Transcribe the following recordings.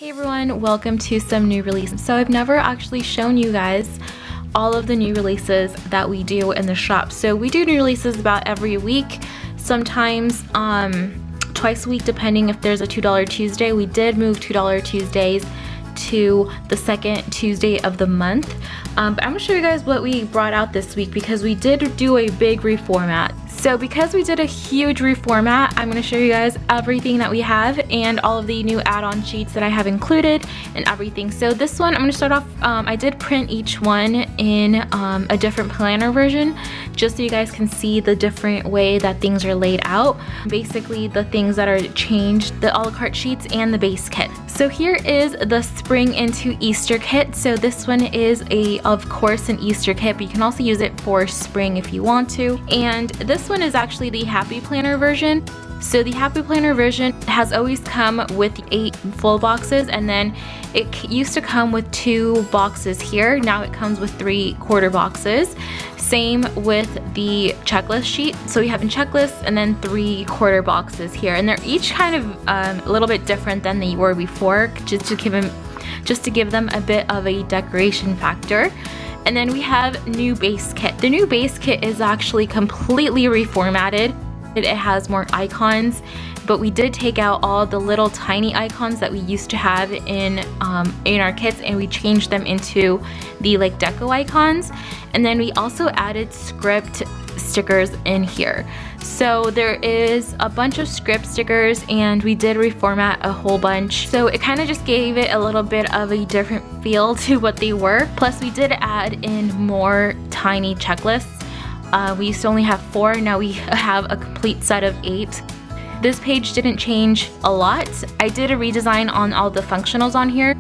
Hey everyone, welcome to some new releases. So I've never actually shown you guys all of the new releases that we do in the shop. So we do new releases about every week, sometimes twice a week depending if there's a $2 Tuesday. We did move $2 Tuesdays to the second Tuesday of the month. But I'm gonna show you guys what we brought out this week because we did do a big reformat. So because we did a huge reformat, I'm gonna show you guys everything that we have and all of the new add-on sheets that I have included and everything. So this one, I'm gonna start off, I did print each one in a different planner version, just so you guys can see the different way that things are laid out. Basically the things that are changed, the a la carte sheets and the base kit. So here is the spring into Easter kit. So this one is of course an Easter kit, but you can also use it for spring if you want to. And this one is actually the Happy Planner version. So the Happy Planner version has always come with 8 full boxes, and then it used to come with 2 boxes here. Now it comes with 3 quarter boxes. Same with the checklist sheet. So we have a checklist and then 3 quarter boxes here, and they're each kind of a little bit different than they were before, just to give them a bit of a decoration factor. And then we have new base kit. The new base kit is actually completely reformatted. It has more icons, but we did take out all the little tiny icons that we used to have in our kits, and we changed them into the like deco icons. And then we also added script stickers in here. So there is a bunch of script stickers, and we did reformat a whole bunch. So it kind of just gave it a little bit of a different feel to what they were. Plus we did add in more tiny checklists. We used to only have 4, now we have a complete set of 8. This page didn't change a lot. I did a redesign on all the functionals on here.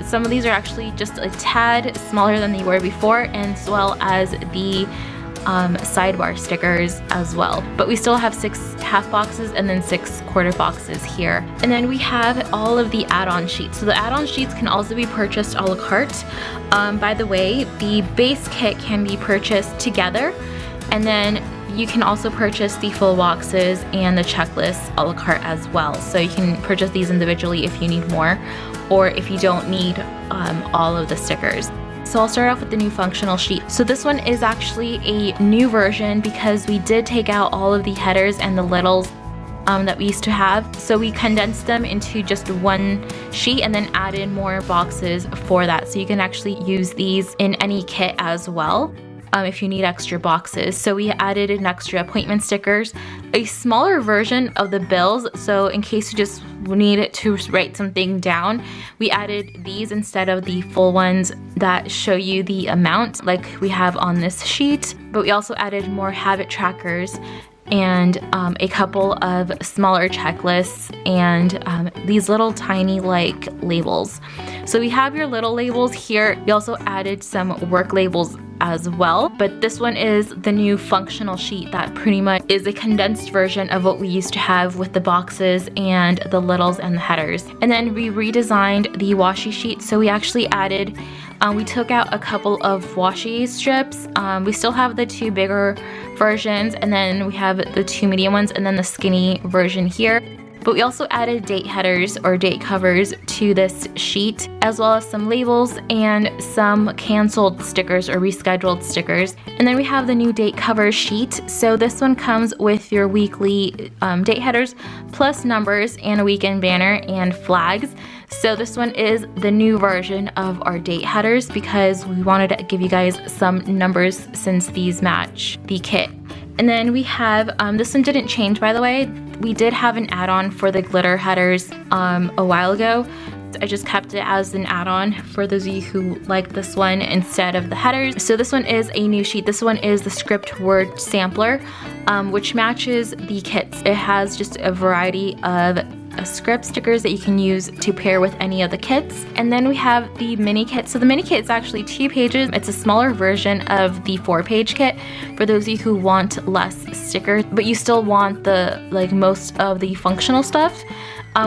Some of these are actually just a tad smaller than they were before, and as well as the sidebar stickers as well. But we still have 6 half boxes and then 6 quarter boxes here. And then we have all of the add-on sheets. So the add-on sheets can also be purchased a la carte. By the way, the base kit can be purchased together, and then you can also purchase the full boxes and the checklist a la carte as well. So you can purchase these individually if you need more, or if you don't need all of the stickers. So I'll start off with the new functional sheet. So this one is actually a new version because we did take out all of the headers and the littles that we used to have. So we condensed them into just one sheet and then added more boxes for that. So you can actually use these in any kit as well. If you need extra boxes. So we added an extra appointment stickers, a smaller version of the bills, so in case you just need it to write something down, we added these instead of the full ones that show you the amount like we have on this sheet. But we also added more habit trackers and a couple of smaller checklists and these little tiny like labels. So we have your little labels here. We also added some work labels as well, but this one is the new functional sheet that pretty much is a condensed version of what we used to have with the boxes and the littles and the headers. And then we redesigned the washi sheet. So we actually added, we took out a couple of washi strips. We still have the 2 bigger versions, and then we have the 2 medium ones, and then the skinny version here. But we also added date headers or date covers to this sheet, as well as some labels and some canceled stickers or rescheduled stickers. And then we have the new date cover sheet. So this one comes with your weekly date headers, plus numbers and a weekend banner and flags. So this one is the new version of our date headers because we wanted to give you guys some numbers since these match the kit. And then we have, this one didn't change by the way. We did have an add-on for the glitter headers a while ago. I just kept it as an add-on for those of you who like this one instead of the headers. So this one is a new sheet. This one is the script word sampler, which matches the kits. It has just a variety of script stickers that you can use to pair with any of the kits. And then we have the mini kit. So the mini kit is actually 2 pages. It's a smaller version of the 4-page kit for those of you who want less stickers, but you still want the like most of the functional stuff.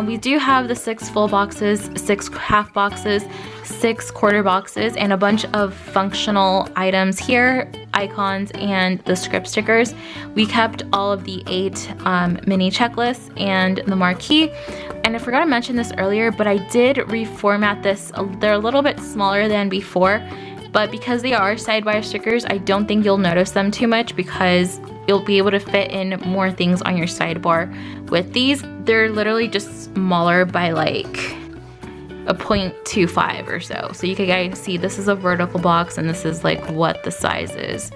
We do have the 6 full boxes, 6 half boxes, 6 quarter boxes, and a bunch of functional items here, icons, and the script stickers. We kept all of the 8 mini checklists and the marquee. And I forgot to mention this earlier, but I did reformat this. They're a little bit smaller than before, but because they are sidebar stickers, I don't think you'll notice them too much because you'll be able to fit in more things on your sidebar with these. They're literally just smaller by like a 0.25 or so. So you can guys see this is a vertical box and this is like what the size is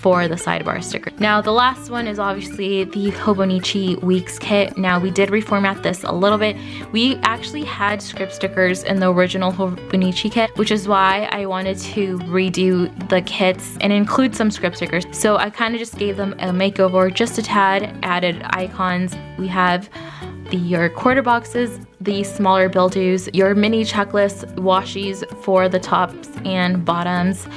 for the sidebar sticker. Now the last one is obviously the Hobonichi Weeks kit. Now we did reformat this a little bit. We actually had script stickers in the original Hobonichi kit, which is why I wanted to redo the kits and include some script stickers. So I kind of just gave them a makeover, just a tad, added icons. We have your quarter boxes, the smaller build-dos, your mini checklist washies for the tops and bottoms,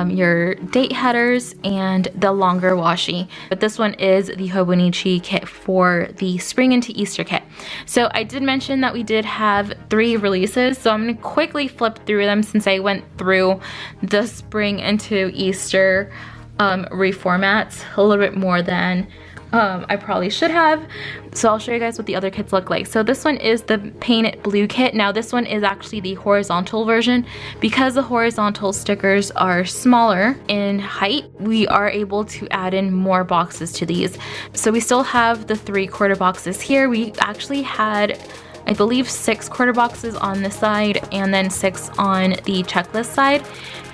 your date headers, and the longer washi. But this one is the Hobonichi kit for the spring into Easter kit. So I did mention that we did have 3 releases, so I'm gonna quickly flip through them since I went through the spring into Easter reformats a little bit more than I probably should have. So I'll show you guys what the other kits look like. So this one is the Paint It Blue kit. Now this one is actually the horizontal version. Because the horizontal stickers are smaller in height, we are able to add in more boxes to these. So we still have the 3 quarter boxes here. We actually had, I believe, 6 quarter boxes on this side and then 6 on the checklist side.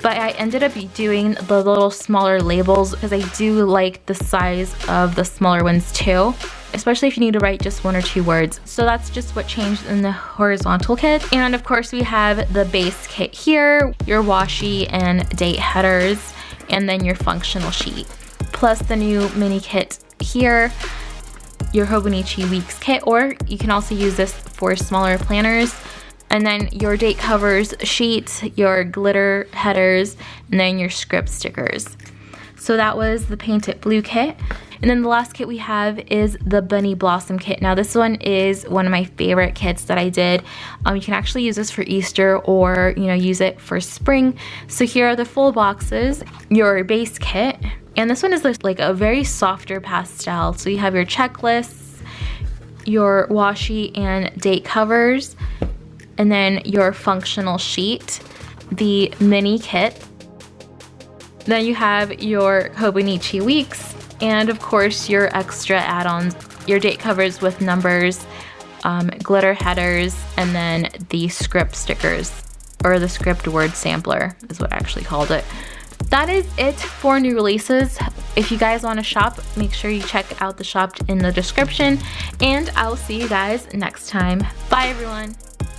But I ended up doing the little smaller labels because I do like the size of the smaller ones too, especially if you need to write just 1 or 2 words. So that's just what changed in the horizontal kit. And of course we have the base kit here, your washi and date headers, and then your functional sheet. Plus the new mini kit here, your Hobonichi Weeks kit, or you can also use this for smaller planners. And then your date covers sheet, your glitter headers, and then your script stickers. So that was the Paint It Blue kit. And then the last kit we have is the Bunny Blossom kit. Now this one is one of my favorite kits that I did. You can actually use this for Easter or use it for spring. So here are the full boxes, your base kit. And this one is like a very softer pastel. So you have your checklists, your washi and date covers, and then your functional sheet, the mini kit. Then you have your Hobonichi Weeks, and of course your extra add-ons, your date covers with numbers, glitter headers, and then the script stickers, or the script word sampler is what I actually called it. That is it for new releases. If you guys want to shop, make sure you check out the shop in the description, and I'll see you guys next time. Bye everyone.